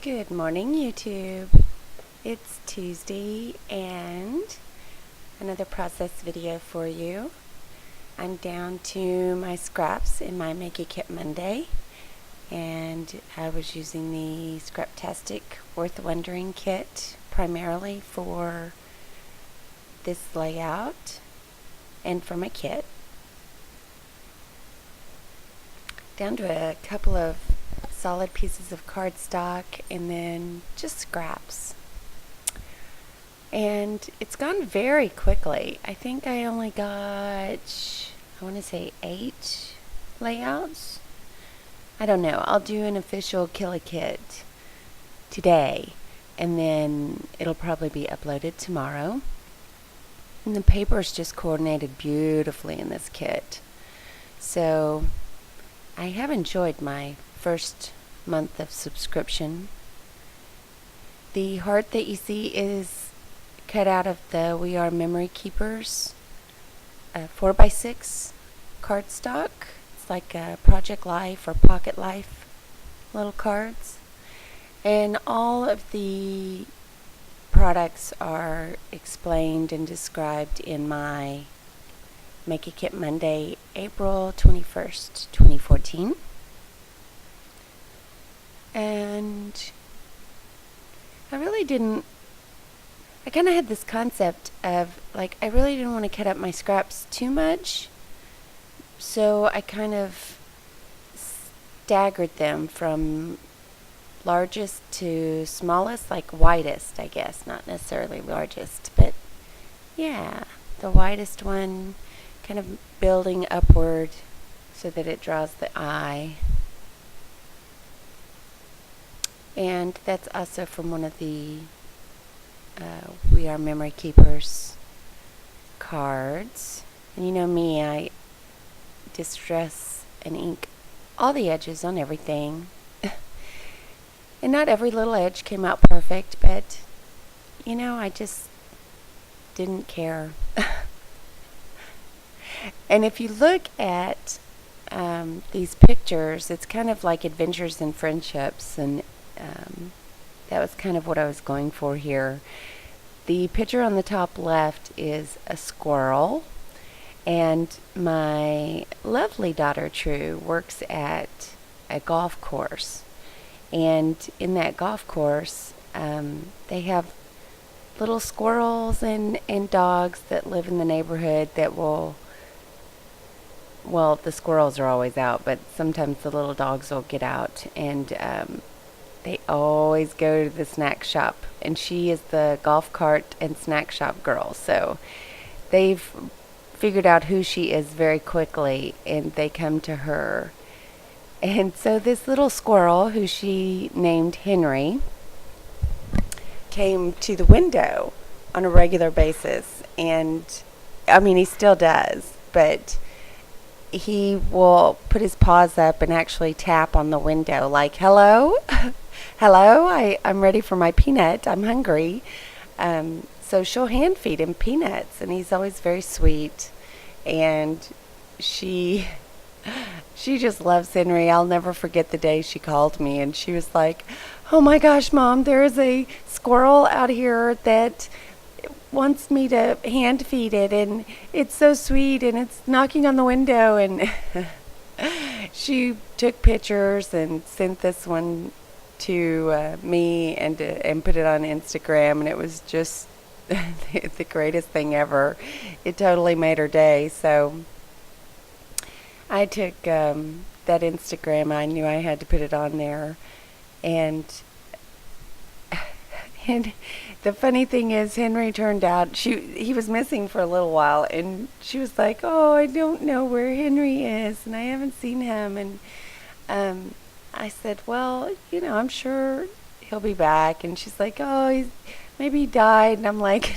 Good morning, YouTube. It's Tuesday and another process video for you. I'm down to my scraps in my Make a Kit Monday, and I was using the Scraptastic Worth Wondering kit primarily for this layout and for my kit. Down to a couple of solid pieces of cardstock and then just scraps. And it's gone very quickly. I think I only got, I want to say 8 layouts. I don't know. I'll do an official Kill a Kit today, and then it'll probably be uploaded tomorrow. And the paper's just coordinated beautifully in this kit. So I have enjoyed my first month of subscription. The heart that you see is cut out of the We Are Memory Keepers 4x6 cardstock. It's like a Project Life or Pocket Life little cards. And all of the products are explained and described in my Make a Kit Monday, April 21st, 2014. And I kind of had this concept of, like, I really didn't want to cut up my scraps too much, so I kind of staggered them from largest to smallest, like widest, I guess, not necessarily largest, but yeah, the widest one, kind of building upward so that it draws the eye. And that's also from one of the We Are Memory Keepers cards. And you know me, I distress and ink all the edges on everything. And not every little edge came out perfect, but you know, I just didn't care. And if you look at these pictures, it's kind of like adventures and friendships, and that was kind of what I was going for here. The picture on the top left is a squirrel, and my lovely daughter True works at a golf course, and in that golf course they have little squirrels and dogs that live in the neighborhood that will, well, the squirrels are always out, but sometimes the little dogs will get out, and they always go to the snack shop, and she is the golf cart and snack shop girl. So they've figured out who she is very quickly, and they come to her. And so this little squirrel, who she named Henry, came to the window on a regular basis. And I mean, he still does, but he will put his paws up and actually tap on the window like, hello, hello, I'm ready for my peanut, I'm hungry. So she'll hand feed him peanuts, and he's always very sweet. And she just loves Henry. I'll never forget the day she called me, and she was like, oh my gosh, Mom, there is a squirrel out here that wants me to hand feed it, and it's so sweet, and it's knocking on the window. And she took pictures and sent this one to me and put it on Instagram, and it was just the greatest thing ever. It totally made her day. So I took that Instagram, I knew I had to put it on there, and the funny thing is, Henry turned out, he was missing for a little while, and she was like, oh, I don't know where Henry is, and I haven't seen him. And I said, well, you know, I'm sure he'll be back. And she's like, oh, maybe he died. And I'm like,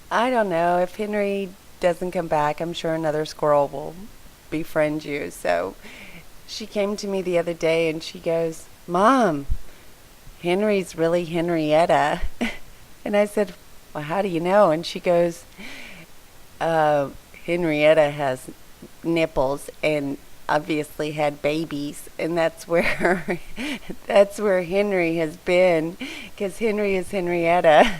I don't know. If Henry doesn't come back, I'm sure another squirrel will befriend you. So she came to me the other day, and she goes, Mom, Henry's really Henrietta. And I said, well, how do you know? And she goes, Henrietta has nipples, and obviously had babies, and that's where that's where Henry has been, because Henry is Henrietta.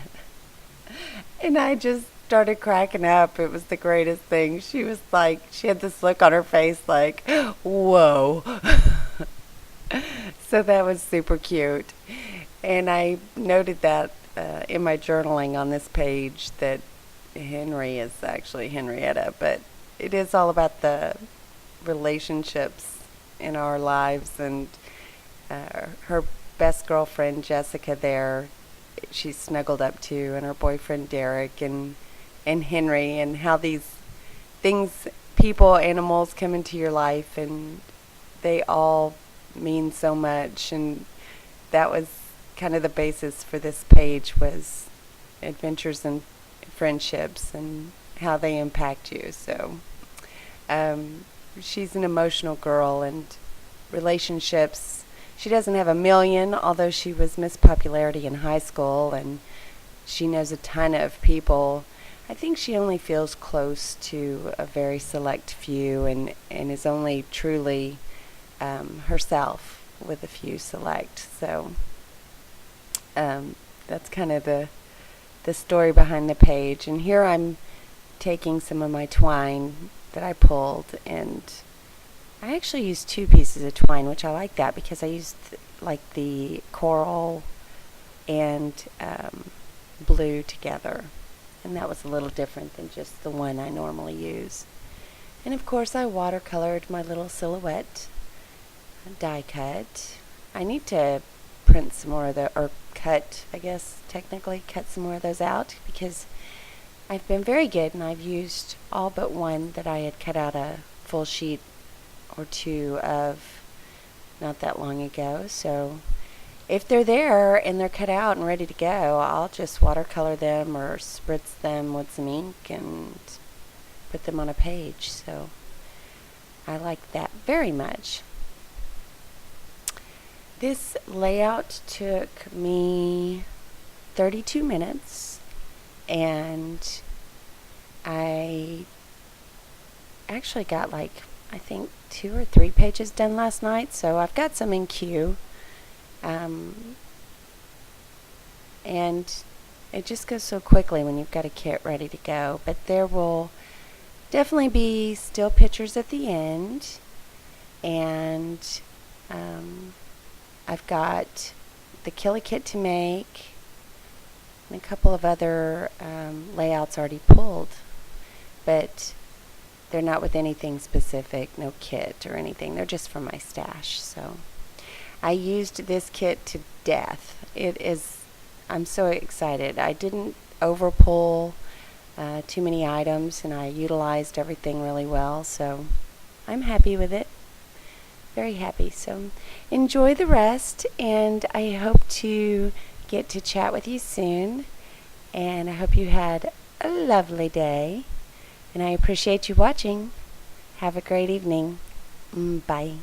And I just started cracking up. It was the greatest thing. She was like, she had this look on her face like, whoa. So that was super cute. And I noted that in my journaling on this page that Henry is actually Henrietta, but it is all about the relationships in our lives, and her best girlfriend Jessica there, she's snuggled up to, and her boyfriend Derek, and Henry, and how these things, people, animals come into your life, and they all mean so much. And that was kind of the basis for this page, was adventures and friendships and how they impact you. So she's an emotional girl, and relationships, she doesn't have a million, although she was Miss Popularity in high school, and she knows a ton of people. I think she only feels close to a very select few, and is only truly herself with a few select. So that's kind of the story behind the page. And here I'm taking some of my twine that I pulled, and I actually used 2 pieces of twine, which I like that, because I used like the coral and blue together, and that was a little different than just the one I normally use. And of course I watercolored my little silhouette die cut. I need to print some more of or cut, I guess technically cut some more of those out, because I've been very good, and I've used all but one that I had cut out a full sheet or 2 of not that long ago. So if they're there and they're cut out and ready to go, I'll just watercolor them or spritz them with some ink and put them on a page. So I like that very much. This layout took me 32 minutes, and I actually got like, I think 2 or 3 pages done last night, so I've got some in queue. And it just goes so quickly when you've got a kit ready to go. But there will definitely be still pictures at the end, and I've got the Killa kit to make, and a couple of other layouts already pulled, but they're not with anything specific, no kit or anything. They're just from my stash. So I used this kit to death. It is, I'm so excited. I didn't over pull too many items, and I utilized everything really well. So I'm happy with it. Very happy. So enjoy the rest, and I hope to get to chat with you soon. And I hope you had a lovely day, and I appreciate you watching. Have a great evening. Bye.